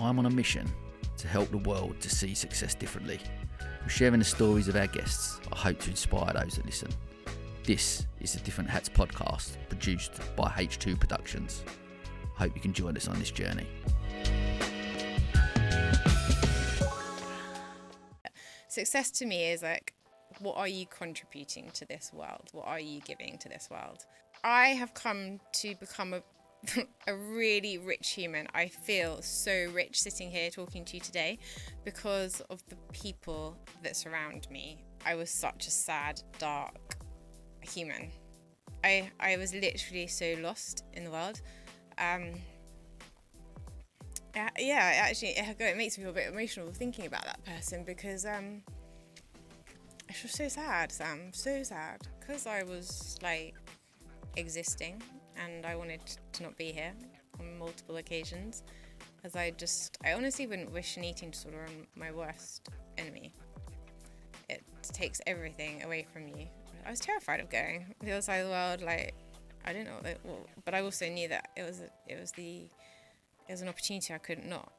I'm on a mission to help the world to see success differently. We're sharing the stories of our guests. I hope to inspire those that listen. This is the Different Hats podcast, produced by H2 Productions. I hope you can join us on this journey. Success to me is like, what are you contributing to this world? What are you giving to this world? I have come to become a really rich human. I feel so rich sitting here talking to you today because of the people that surround me. I was such a sad, dark human. I was literally so lost in the world. It makes me feel a bit emotional thinking about that person because it's just so sad, Sam, so sad. Because I was like existing and I wanted to not be here on multiple occasions. As I honestly wouldn't wish an eating disorder on my worst enemy. It takes everything away from you. I was terrified of going the other side of the world. Like, I didn't know but I also knew that it was an opportunity I could not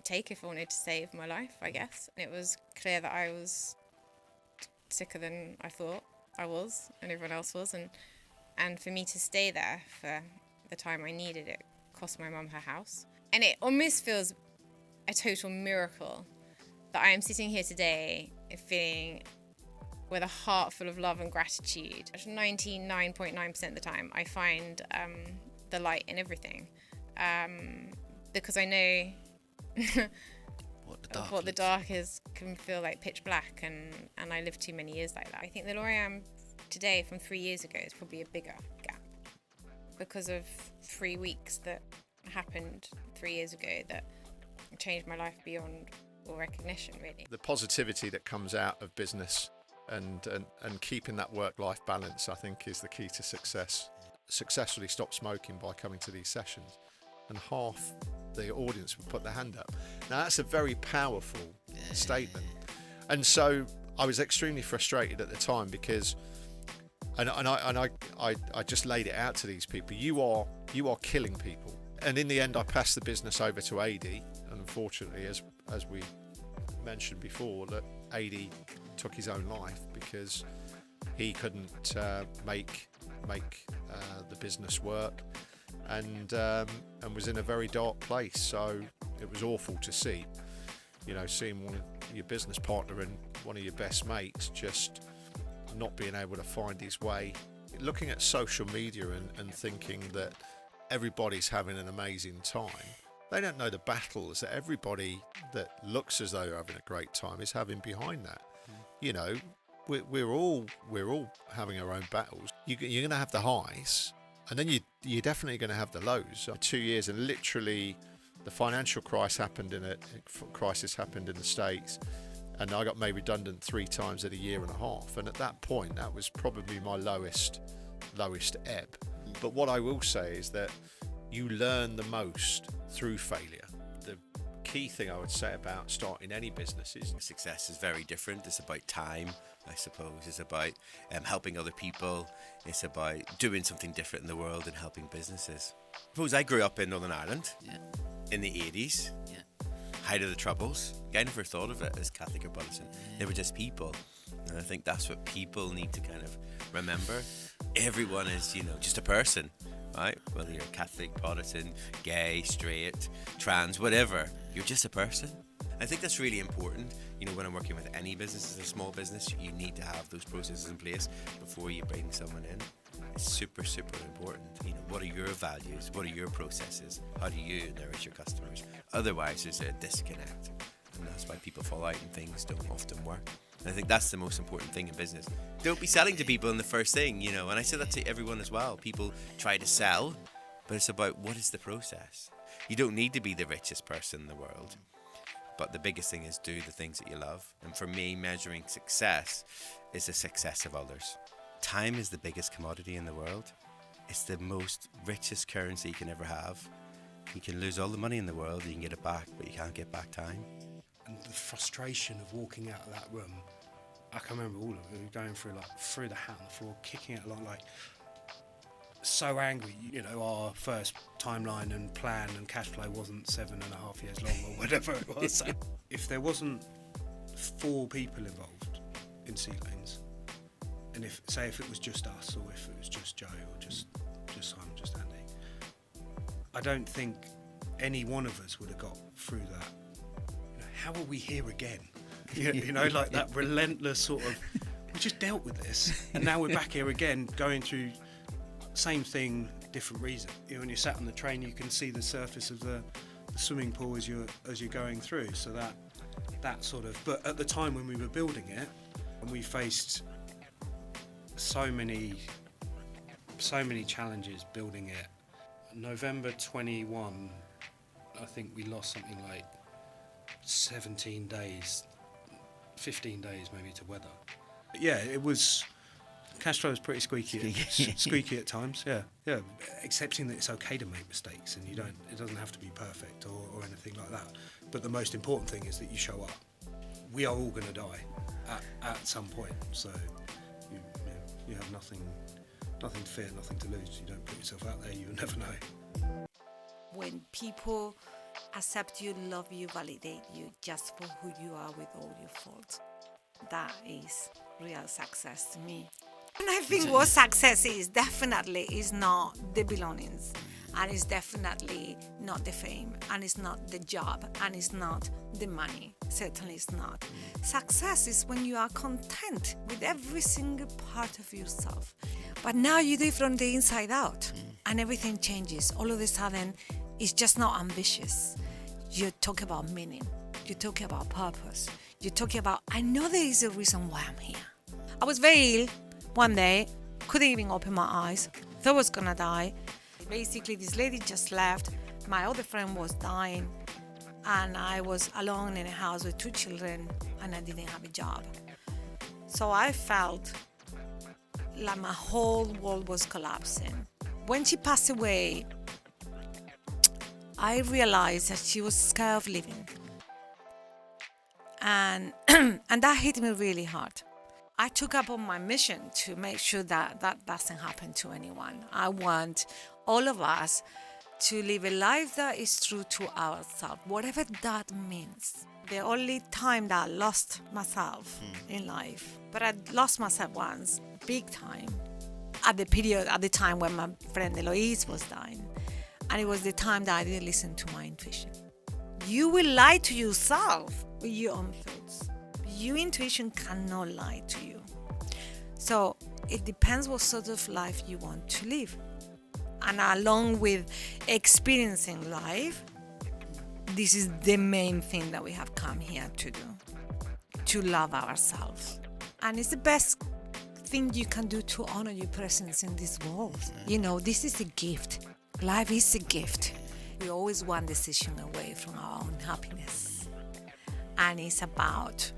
take if I wanted to save my life, I guess. And it was clear that I was sicker than I thought I was and everyone else was. And for me to stay there for the time I needed, it cost my mum her house. And it almost feels a total miracle that I am sitting here today feeling with a heart full of love and gratitude. 99.9% of the time, I find the light in everything. Because I know what the dark is can feel like pitch black, and I lived too many years like that. I think the Laura I am today from 3 years ago is probably a bigger gap because of 3 weeks that happened 3 years ago that changed my life beyond all recognition, really. The positivity that comes out of business and keeping that work-life balance, I think, is the key to success. Successfully stop smoking by coming to these sessions, and half the audience would put their hand up. Now that's a very powerful statement, and so I was extremely frustrated at the time because, and I just laid it out to these people: you are killing people. And in the end, I passed the business over to AD, and unfortunately, as we mentioned before, that AD took his own life because he couldn't make the business work, and was in a very dark place. So it was awful to see, seeing one of your business partner and one of your best mates just not being able to find his way. Looking at social media and thinking that everybody's having an amazing time. They don't know the battles that everybody that looks as though they're having a great time is having behind that. We're all having our own battles. You're going to have the highs, and then you're definitely going to have the lows. 2 years, and literally the financial crisis happened in the States, and I got made redundant 3 times in a year and a half. And at that point, that was probably my lowest ebb. But what I will say is that you learn the most through failure. The key thing I would say about starting any business is success is very different. It's about time, I suppose. It's about helping other people. It's about doing something different in the world and helping businesses. I suppose I grew up in Northern Ireland in the 80s, height of the Troubles. I never thought of it as Catholic or Protestant. They were just people. And I think that's what people need to kind of remember. Everyone is, just a person, right? Whether you're Catholic, Protestant, gay, straight, trans, whatever, you're just a person. I think that's really important. When I'm working with any business, as a small business, you need to have those processes in place before you bring someone in. It's super, super important. What are your values? What are your processes? How do you nourish your customers? Otherwise, there's a disconnect. And that's why people fall out and things don't often work. And I think that's the most important thing in business. Don't be selling to people in the first thing, and I say that to everyone as well. People try to sell, but it's about what is the process. You don't need to be the richest person in the world, but the biggest thing is do the things that you love. And for me, measuring success is the success of others. Time is the biggest commodity in the world. It's the most richest currency you can ever have. You can lose all the money in the world, you can get it back, but you can't get back time. And the frustration of walking out of that room, I can remember all of it, going through the hat on the floor, kicking it along, like, so angry. You know, our first timeline and plan and cash flow wasn't 7.5 years long or whatever it was. So if there wasn't 4 people involved in Sea Lanes, and if it was just us, or if it was just Joe, or just Simon, just Andy, I don't think any one of us would have got through that. You know, how are we here again? You know, like that relentless sort of, we just dealt with this, and now we're back here again, going through same thing, different reason. You know, when you're sat on the train, you can see the surface of the swimming pool as you're going through. So that sort of. But at the time when we were building it, and we faced so many challenges building it. November 21, I think we lost something like 17 days, 15 days maybe to weather. Yeah, it was. Cash flow was pretty squeaky at times. Yeah. Accepting that it's okay to make mistakes, and it doesn't have to be perfect or anything like that. But the most important thing is that you show up. We are all going to die at some point, so you have nothing to fear, nothing to lose. You don't put yourself out there, you'll never know. When people accept you, love you, validate you just for who you are with all your faults, that is real success to me. And I think what success is definitely is not the belongings, and it's definitely not the fame, and it's not the job, and it's not the money. Certainly it's not. Success is when you are content with every single part of yourself. But now you do it from the inside out, and everything changes. All of a sudden, it's just not ambitious. You talk about meaning. You talk about purpose. You talk about, I know there is a reason why I'm here. I was very ill one day, couldn't even open my eyes, thought I was gonna die. Basically, this lady just left, my other friend was dying, and I was alone in a house with 2 children, and I didn't have a job. So I felt like my whole world was collapsing. When she passed away, I realized that she was scared of living. And that hit me really hard. I took up on my mission to make sure that doesn't happen to anyone. I want all of us to live a life that is true to ourselves, whatever that means. The only time that I lost myself in life, but I lost myself once, big time, at the time when my friend Eloise was dying. And it was the time that I didn't listen to my intuition. You will lie to yourself with your own thoughts. Your intuition cannot lie to you. So it depends what sort of life you want to live. And along with experiencing life, this is the main thing that we have come here to do, to love ourselves. And it's the best thing you can do to honor your presence in this world. You know, this is a gift. Life is a gift. We're always one decision away from our own happiness. And it's about...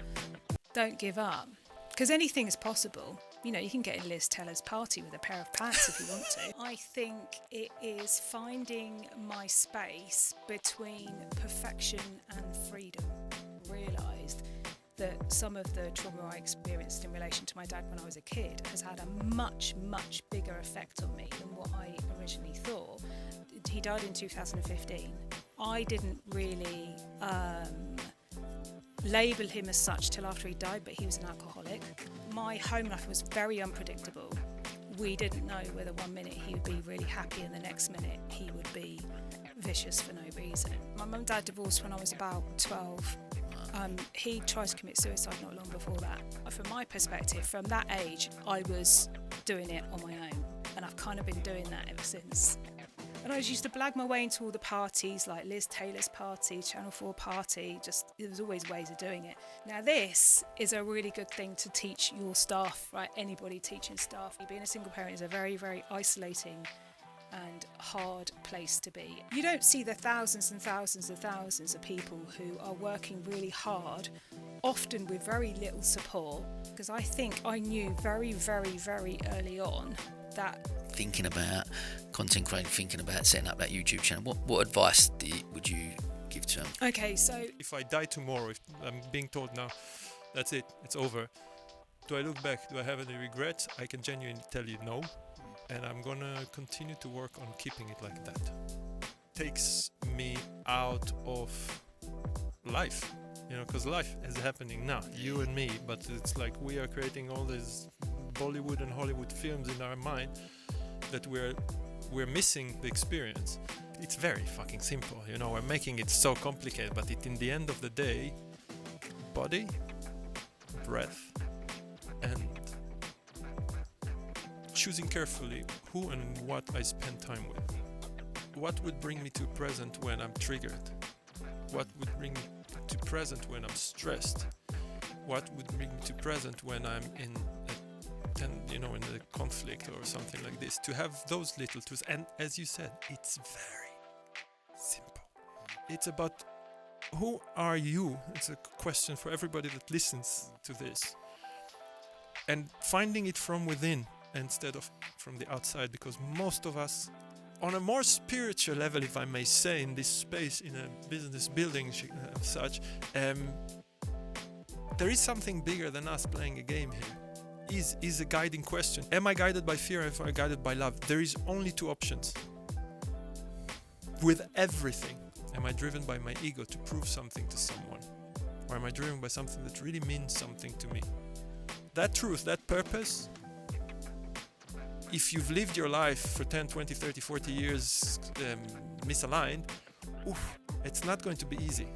Don't give up, because anything is possible. You know, you can get a Liz Teller's party with a pair of pants if you want to. I think it is finding my space between perfection and freedom. Realised that some of the trauma I experienced in relation to my dad when I was a kid has had a much, much bigger effect on me than what I originally thought. He died in 2015. I didn't really label him as such till after he died, but he was an alcoholic. My home life was very unpredictable. We didn't know whether 1 minute he would be really happy and the next minute he would be vicious for no reason. My mum and dad divorced when I was about 12. He tried to commit suicide not long before that. From my perspective, from that age, I was doing it on my own, and I've kind of been doing that ever since. And I used to blag my way into all the parties, like Liz Taylor's party, Channel 4 party, there was always ways of doing it. Now this is a really good thing to teach your staff, right? Anybody teaching staff. Being a single parent is a very, very isolating and hard place to be. You don't see the thousands and thousands and thousands of people who are working really hard, often with very little support, because I think I knew very, very, very early on that thinking about content creating, thinking about setting up that YouTube channel, what advice would you give to them? Okay, so if I die tomorrow, if I'm being told now, that's it, it's over, do I look back, do I have any regrets? I can genuinely tell you no. and I'm gonna continue to work on keeping it like that. Takes me out of life, because life is happening now, you and me, but it's like we are creating all these Bollywood and Hollywood films in our mind that we're missing the experience. It's very fucking simple, we're making it so complicated, but in the end of the day, body, breath, and choosing carefully who and what I spend time with. What would bring me to present when I'm triggered? What would bring me to present when I'm stressed? What would bring me to present when I'm in a conflict or something like this? To have those little tools, and as you said, it's very simple. It's about who are you? It's a question for everybody that listens to this, and finding it from within instead of from the outside, because most of us, on a more spiritual level, if I may say, in this space, in a business building such, there is something bigger than us playing a game here. Is a guiding question. Am I guided by fear or am I guided by love? There is only two options. With everything, am I driven by my ego to prove something to someone? Or am I driven by something that really means something to me? That truth, that purpose, if you've lived your life for 10, 20, 30, 40 years misaligned, it's not going to be easy.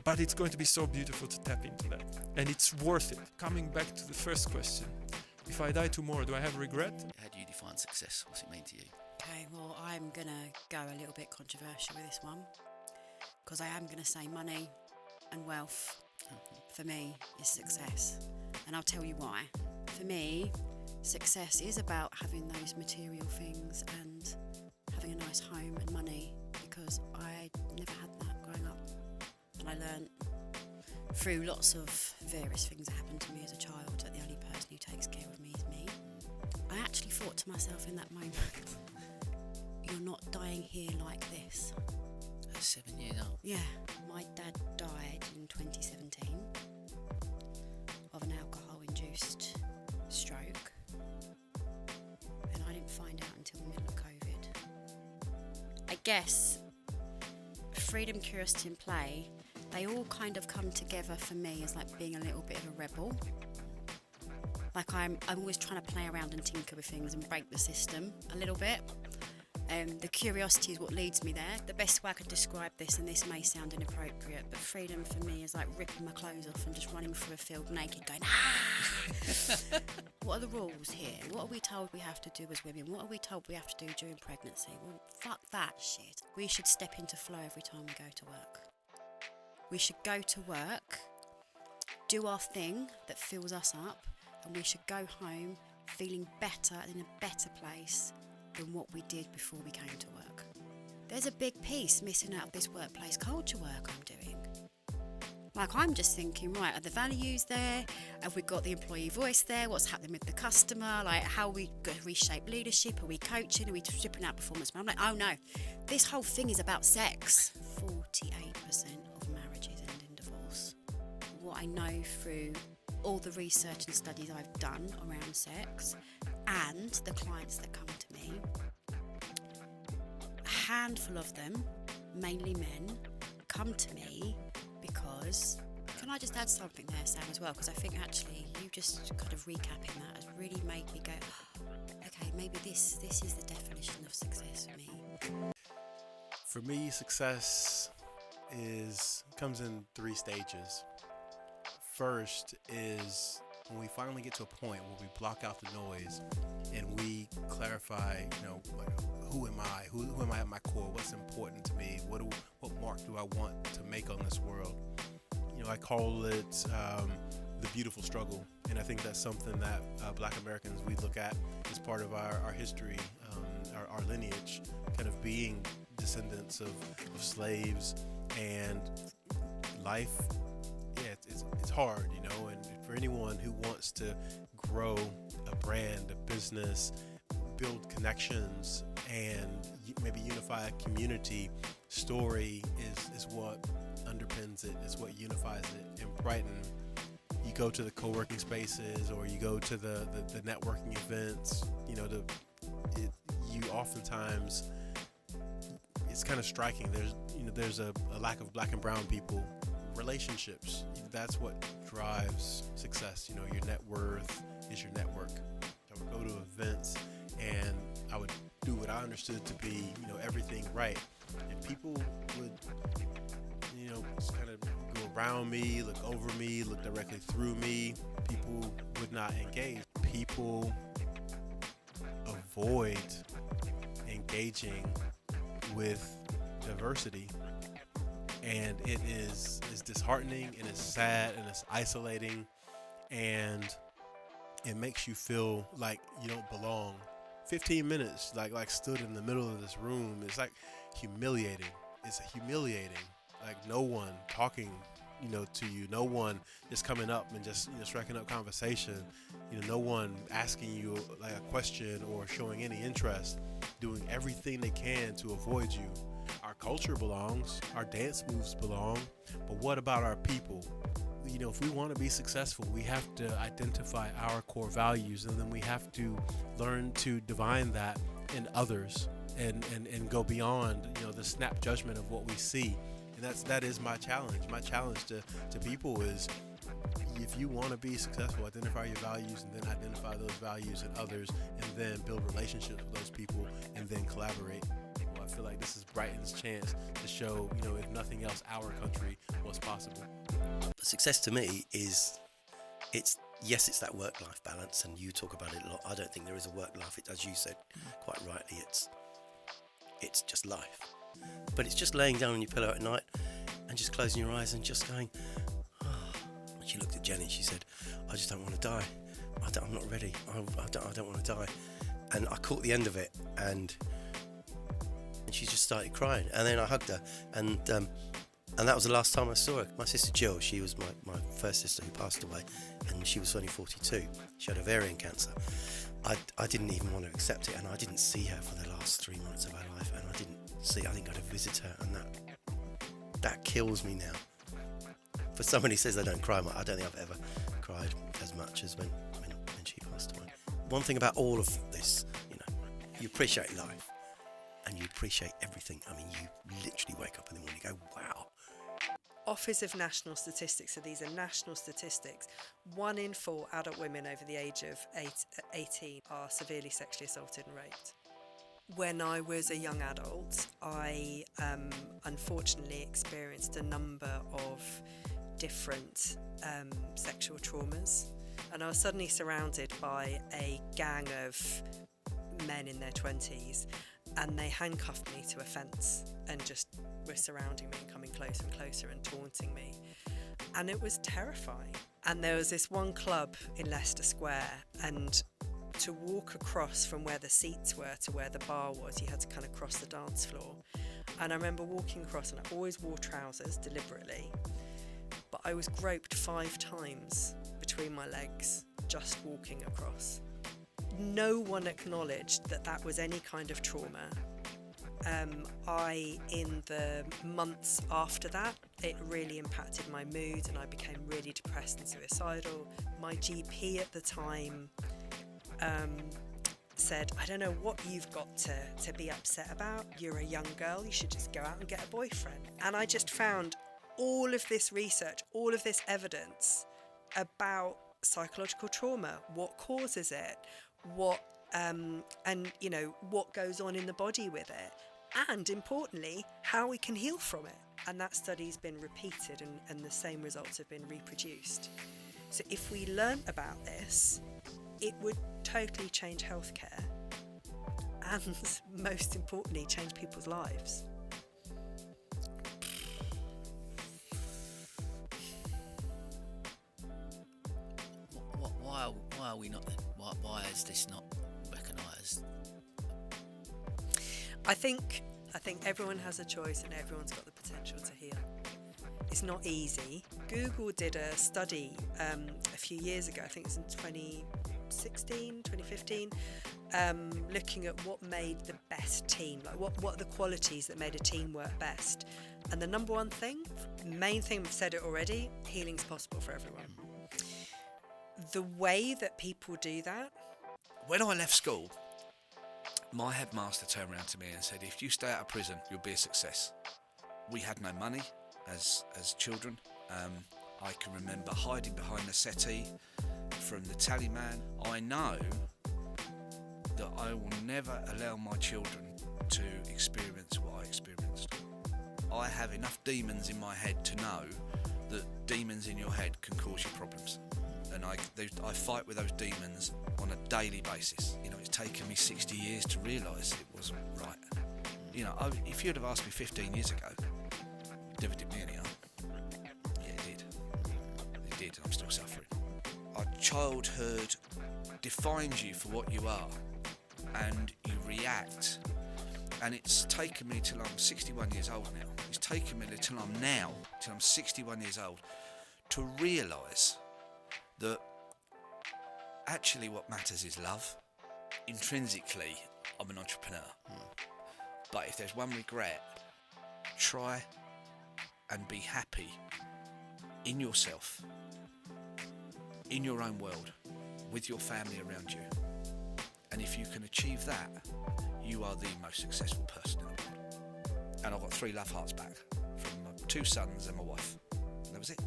But it's going to be so beautiful to tap into that. And it's worth it. Coming back to the first question, if I die tomorrow, do I have regret? How do you define success? What's it mean to you? Okay, well, I'm going to go a little bit controversial with this one, because I am going to say money and wealth, for me, is success. And I'll tell you why. For me, success is about having those material things and having a nice home and money, because I never had that growing up. And I learned through lots of various things that happened to me as a child that the only person who takes care of me is me. I actually thought to myself in that moment, you're not dying here like this. That's 7 years old. Yeah, my dad died in 2017 of an alcohol-induced stroke, and I didn't find out until the middle of COVID. I guess freedom, curiosity and play, they all kind of come together for me as like being a little bit of a rebel. Like I'm always trying to play around and tinker with things and break the system a little bit. The curiosity is what leads me there. The best way I could describe this, and this may sound inappropriate, but freedom for me is like ripping my clothes off and just running through a field naked going, ah! What are the rules here? What are we told we have to do as women? What are we told we have to do during pregnancy? Well, fuck that shit. We should step into flow every time we go to work. We should go to work, do our thing that fills us up, and we should go home feeling better and in a better place than what we did before we came to work. There's a big piece missing out of this workplace culture work I'm doing. Like, I'm just thinking, right, are the values there? Have we got the employee voice there? What's happening with the customer? Like, how are we going to reshape leadership? Are we coaching? Are we stripping out performance? I'm like, oh no, this whole thing is about sex. 48% of marriages end in divorce. What I know through all the research and studies I've done around sex and the clients that come to me, a handful of them, mainly men, come to me because, can I just add something there, Sam, as well? Because I think actually you just kind of recapping that has really made me go, okay, maybe this is the definition of success for me. For me, success comes in 3 stages. First is when we finally get to a point where we block out the noise and we clarify, like, who am I? Who am I at my core? What's important to me? What mark do I want to make on this world? I call it the beautiful struggle, and I think that's something that Black Americans, we look at as part of our history, our lineage, kind of being descendants of slaves, and life. Yeah, it's hard, and for anyone who wants to grow a brand, a business, build connections, and maybe unify a community, story is what underpins it, is what unifies it. In Brighton, you go to the co-working spaces or you go to the networking events, you oftentimes, it's kind of striking. There's a lack of black and brown people relationships. That's what drives success. Your net worth is your network. I would go to events and I would do what I understood to be, everything right, and people would, just kind of go around me, look over me, look directly through me. People would not engage. People avoid engaging with diversity, and it is disheartening, and it's sad, and it's isolating, and it makes you feel like you don't belong. 15 minutes like stood in the middle of this room is like humiliating. It's humiliating. Like no one talking to you, no one just coming up and just striking up conversation, no one asking you like a question or showing any interest, doing everything they can to avoid you. Our culture belongs, our dance moves belong, but what about our people? If we want to be successful, we have to identify our core values, and then we have to learn to divine that in others and go beyond the snap judgment of what we see. And that is my challenge. My challenge to people is, if you want to be successful, identify your values, and then identify those values in others, and then build relationships with those people, and then collaborate. Well, I feel like this is Brighton's chance to show, if nothing else, our country what's possible. Success to me is, it's that work-life balance, and you talk about it a lot. I don't think there is a work-life. As you said quite rightly, it's just life. But it's just laying down on your pillow at night and just closing your eyes and just going, oh. She looked at Jenny and she said, I just don't want to die. I'm not ready. I don't want to die. And I caught the end of it, and she just started crying. And then I hugged her, and that was the last time I saw her. My sister Jill, she was my first sister who passed away, and she was only 42. She had ovarian cancer. I didn't even want to accept it, and I didn't see her for the last 3 months of her life, and I didn't go to visit her, and that kills me now. For somebody who says they don't cry much, I don't think I've ever cried as much as when she passed away. One thing about all of this, you appreciate life, and you appreciate everything. I mean, you literally wake up in the morning and go, wow. Office of National Statistics, so these are national statistics. 1 in 4 adult women over the age of 18 are severely sexually assaulted and raped. When I was a young adult, I unfortunately experienced a number of different sexual traumas, and I was suddenly surrounded by a gang of men in their 20s, and they handcuffed me to a fence and just were surrounding me and coming closer and closer and taunting me, and it was terrifying. And there was this one club in Leicester Square, and to walk across from where the seats were to where the bar was, you had to kind of cross the dance floor. And I remember walking across, and I always wore trousers deliberately, but I was groped 5 times between my legs just walking across. No one acknowledged that was any kind of trauma. In the months after that, it really impacted my mood, and I became really depressed and suicidal. My GP at the time said, I don't know what you've got to be upset about. You're a young girl, you should just go out and get a boyfriend. And I just found all of this research, all of this evidence about psychological trauma, what causes it, what goes on in the body with it, and importantly, how we can heal from it. And that study's been repeated, and the same results have been reproduced. So if we learn about this, it would totally change healthcare, and most importantly, change people's lives. Why are we not? Why is this not recognised? I think everyone has a choice, and everyone's got the potential to heal. It's not easy. Google did a study a few years ago, I think it was in 2016, 2015, looking at what made the best team, like what are the qualities that made a team work best. And the number one thing, main thing, we've said it already, healing's possible for everyone. The way that people do that. When I left school, My headmaster turned around to me and said, if you stay out of prison, you'll be a success. We had no money as children. I can remember hiding behind the settee from the tallyman. I know that I will never allow my children to experience what I experienced. I have enough demons in my head to know that demons in your head can cause you problems. And I fight with those demons on a daily basis. You know, it's taken me 60 years to realise it wasn't right. You know, if you'd have asked me 15 years ago, it never did me any harm. Yeah, it did. It did, and I'm still suffering. Our childhood defines you for what you are, and you react. And it's taken me till I'm 61 years old now. It's taken me till I'm 61 years old, to realise that actually what matters is love. Intrinsically, I'm an entrepreneur. But if there's one regret, try and be happy in yourself, in your own world, with your family around you. And if you can achieve that, you are the most successful person in the world. And I got 3 love hearts back from my 2 sons and my wife. And that was it.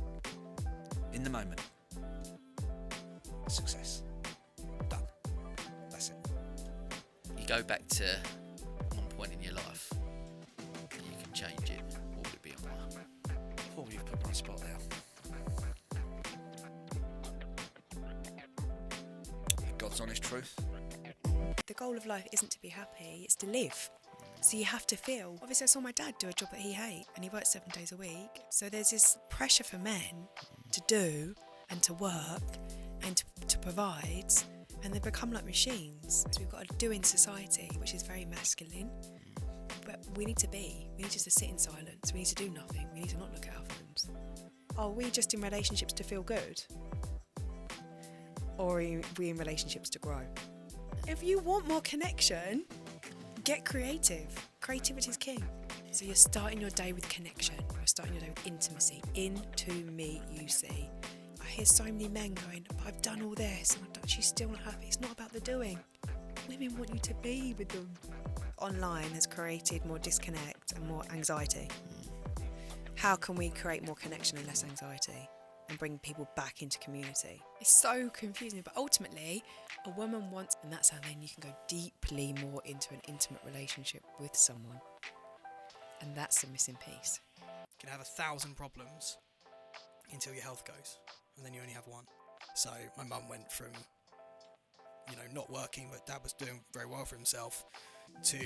In the moment. Success. Done. That's it. You go back to one point in your life and you can change it, what would it be on that? Oh, you've put me on the spot there. God's honest truth. The goal of life isn't to be happy, it's to live. So you have to feel. Obviously, I saw my dad do a job that he hated, and he worked 7 days a week. So there's this pressure for men to do and to work and to provide, and they become like machines. So we've got to do in society, which is very masculine. But we need to be. We need just to sit in silence. We need to do nothing. We need to not look at our phones. Are we just in relationships to feel good? Or are we in relationships to grow? If you want more connection, get creative. Creativity is king. So you're starting your day with connection. You're starting your day with intimacy. Into me, you see. I hear so many men going, but I've done all this and she's still not happy. It's not about the doing. Women want you to be with them. Online has created more disconnect and more anxiety. How can we create more connection and less anxiety and bring people back into community? It's so confusing, but ultimately a woman wants, and that's how then you can go deeply more into an intimate relationship with someone. And that's the missing piece. You can have 1,000 problems until your health goes, and then you only have one. So my mum went from, not working, but dad was doing very well for himself, to,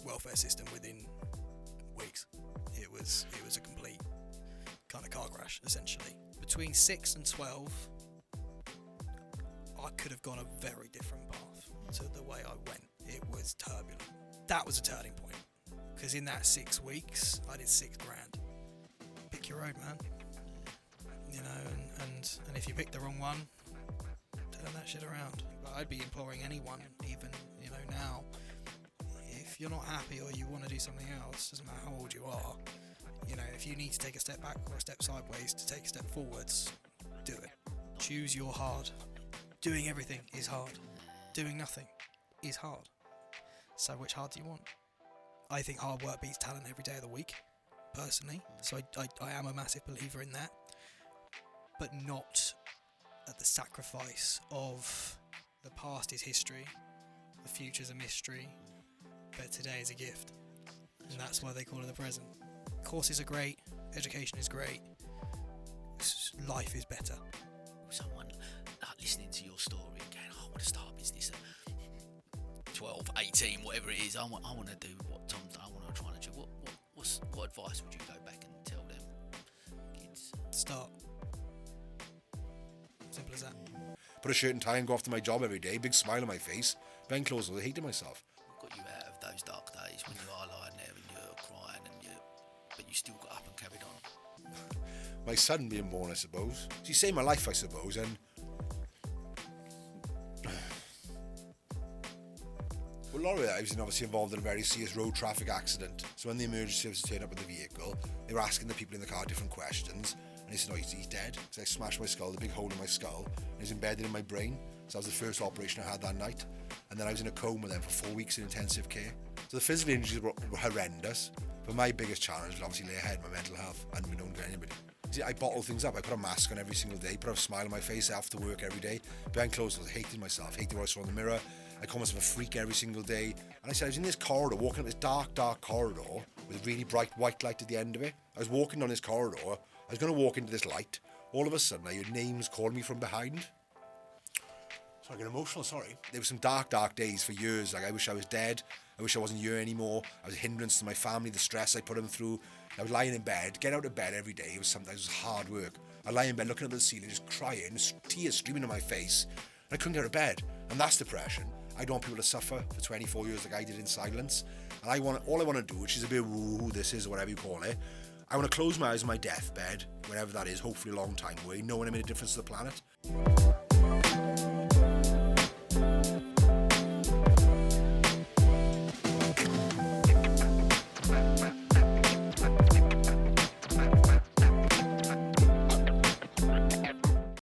welfare system within weeks. It was a complete kind of car crash, essentially. Between 6 and 12, I could have gone a very different path to the way I went. It was turbulent. That was a turning point, because in that 6 weeks, I did $6 grand. Pick your road, man. And if you pick the wrong one, turn that shit around. But I'd be imploring anyone, even, now, if you're not happy or you want to do something else, doesn't matter how old you are, if you need to take a step back or a step sideways to take a step forwards, do it. Choose your hard. Doing everything is hard. Doing nothing is hard. So which hard do you want? I think hard work beats talent every day of the week, personally. So I am a massive believer in that. But not at the sacrifice of the past is history, the future's a mystery, but today is a gift. And that's why they call it the present. Courses are great, education is great, life is better. Someone listening to your story and going, I want to start a business at 12, 18, whatever it is, I want to do what Tom's done, I want to try and do. What advice would you go back and tell them kids? Start. Simple as that. Put a shirt and tie and go off to my job every day, big smile on my face, bang clothes, I hated myself. What got you out of those dark days when you are lying there and you're crying but you still got up and carried on? My son being born, I suppose. He saved my life, I suppose, and well, a lot of it, I was obviously involved in a very serious road traffic accident. So when the emergency services turned up with the vehicle, they were asking the people in the car different questions, And he said, "Oh, he's dead." Because I smashed my skull, the big hole in my skull, and he's embedded in my brain. So that was the first operation I had that night. And then I was in a coma then for 4 weeks in intensive care. So the physical injuries were horrendous. But my biggest challenge was obviously lay ahead, my mental health, unbeknown to anybody. See, I bottle things up. I put a mask on every single day, put a smile on my face after work every day. Behind closed doors, I hated myself, hated what I saw in the mirror. I called myself a freak every single day. And I said, I was in this corridor, walking up this dark, dark corridor with a really bright white light at the end of it. I was walking down this corridor. I was going to walk into this light. All of a sudden, I heard names calling me from behind. So I get emotional, sorry. There were some dark, dark days for years. Like, I wish I was dead. I wish I wasn't here anymore. I was a hindrance to my family, the stress I put them through. I was lying in bed, get out of bed every day. It was sometimes hard work. I'd lie in bed looking up at the ceiling, just crying, tears streaming in my face. And I couldn't get out of bed. And that's depression. I don't want people to suffer for 24 years like I did in silence. And all I want to do, which is a bit woo-woo, this is, or whatever you call it, I want to close my eyes on my deathbed, whenever that is, hopefully a long time away, knowing I made a difference to the planet.